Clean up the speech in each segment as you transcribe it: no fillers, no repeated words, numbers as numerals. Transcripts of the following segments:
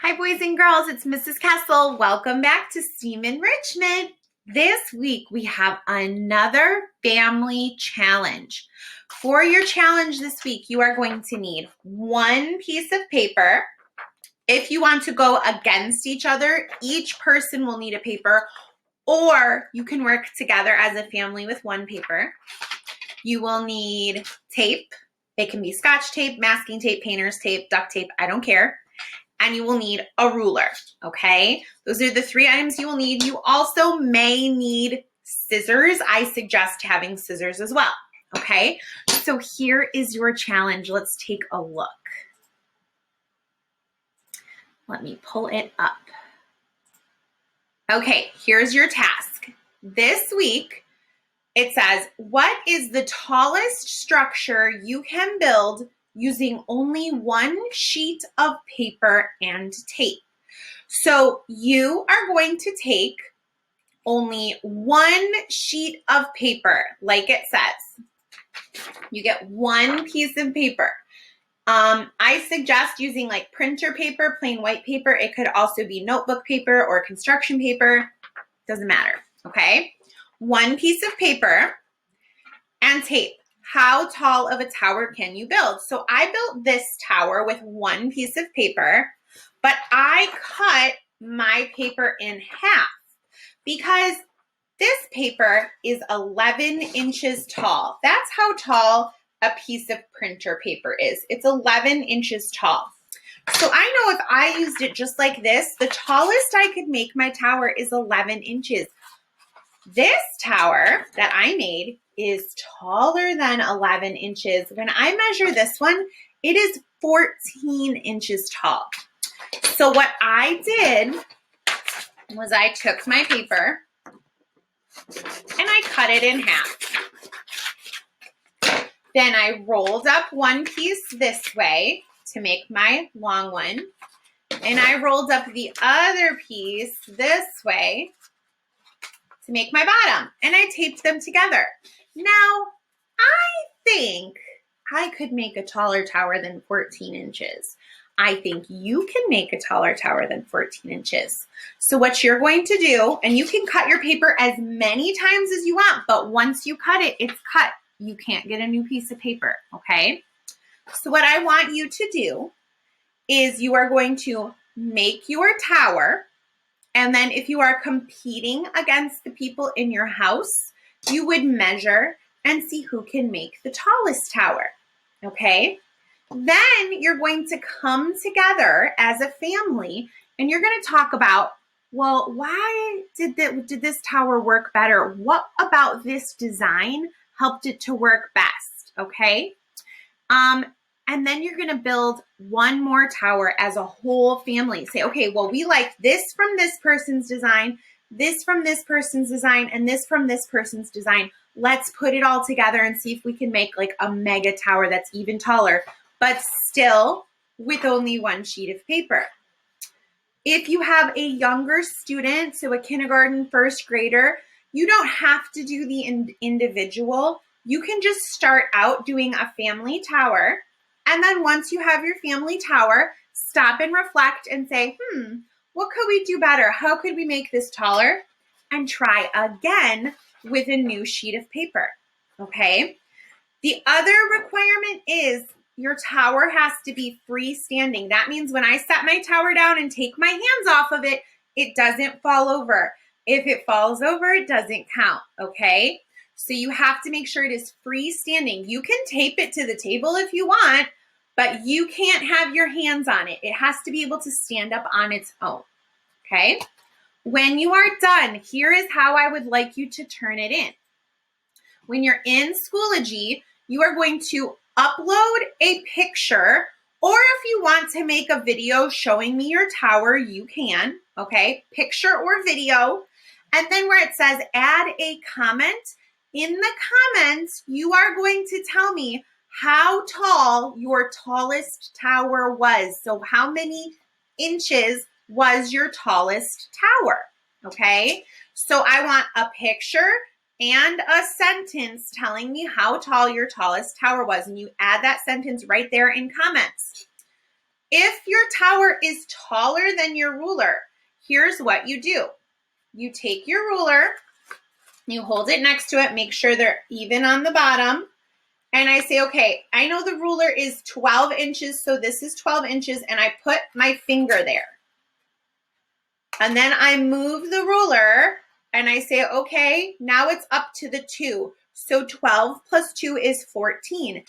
Hi, boys and girls. It's Mrs. Kessel. Welcome back to STEAM Enrichment. This week, we have another family challenge. For your challenge this week, you are going to need one piece of paper. If you want to go against each other, each person will need a paper, or you can work together as a family with one paper. You will need tape. It can be Scotch tape, masking tape, painter's tape, duct tape, I don't care. And you will need a ruler, okay? Those are the three items you will need. You also may need scissors. I suggest having scissors as well, okay? So here is your challenge. Let's take a look. Let me pull it up. Okay, here's your task. This week, it says, what is the tallest structure you can build using only one sheet of paper and tape? So you are going to take only one sheet of paper, like it says. You get one piece of paper. I suggest using like printer paper, plain white paper. It could also be notebook paper or construction paper. Doesn't matter, okay? One piece of paper and tape. How tall of a tower can you build? So I built this tower with one piece of paper, but I cut my paper in half because this paper is 11 inches tall. That's how tall a piece of printer paper is. It's 11 inches tall. So I know if I used it just like this, the tallest I could make my tower is 11 inches. This tower that I made is taller than 11 inches. When I measure this one, it is 14 inches tall. So what I did was I took my paper and I cut it in half. Then I rolled up one piece this way to make my long one. And I rolled up the other piece this way to make my bottom, and I taped them together. Now, I think I could make a taller tower than 14 inches. I think you can make a taller tower than 14 inches. So what you're going to do, and you can cut your paper as many times as you want, but once you cut it, it's cut. You can't get a new piece of paper, okay? So what I want you to do is you are going to make your tower. And then if you are competing against the people in your house, you would measure and see who can make the tallest tower, okay? Then you're going to come together as a family and you're going to talk about, well, why did this tower work better? What about this design helped it to work best, okay? And then you're going to build one more tower as a whole family. Say, okay, well, we like this from this person's design, this from this person's design, and this from this person's design. Let's put it all together and see if we can make like a mega tower that's even taller, but still with only one sheet of paper. If you have a younger student, so a kindergarten, first grader, you don't have to do the individual. You can just start out doing a family tower. And then once you have your family tower, stop and reflect and say, what could we do better? How could we make this taller? And try again with a new sheet of paper, okay? The other requirement is your tower has to be freestanding. That means when I set my tower down and take my hands off of it, it doesn't fall over. If it falls over, it doesn't count, okay? So you have to make sure it is freestanding. You can tape it to the table if you want, but you can't have your hands on it. It has to be able to stand up on its own, okay? When you are done, here is how I would like you to turn it in. When you're in Schoology, you are going to upload a picture, or if you want to make a video showing me your tower, you can, okay? Picture or video. And then where it says add a comment, in the comments, you are going to tell me how tall your tallest tower was. So how many inches was your tallest tower, okay? So I want a picture and a sentence telling me how tall your tallest tower was. And you add that sentence right there in comments. If your tower is taller than your ruler, here's what you do. You take your ruler, you hold it next to it, make sure they're even on the bottom. And I say, okay, I know the ruler is 12 inches, so this is 12 inches, and I put my finger there. And then I move the ruler, and I say, okay, now it's up to the 2. So 12 plus 2 is 14.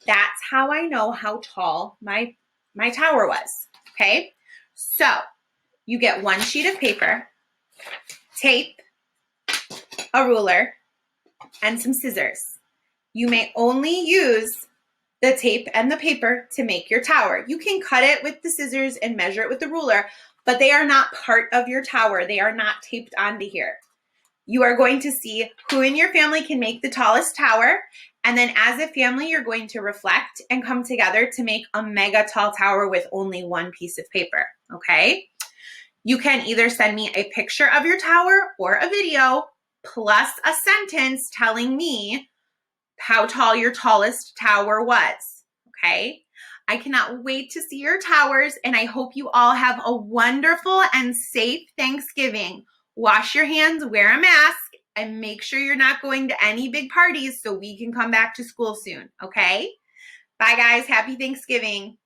That's how I know how tall my tower was, okay? So you get one sheet of paper, tape, a ruler, and some scissors. You may only use the tape and the paper to make your tower. You can cut it with the scissors and measure it with the ruler, but they are not part of your tower. They are not taped onto here. You are going to see who in your family can make the tallest tower, and then as a family, you're going to reflect and come together to make a mega tall tower with only one piece of paper, okay? You can either send me a picture of your tower or a video plus a sentence telling me how tall your tallest tower was, okay? I cannot wait to see your towers, and I hope you all have a wonderful and safe Thanksgiving. Wash your hands, wear a mask, and make sure you're not going to any big parties so we can come back to school soon, okay? Bye, guys. Happy Thanksgiving.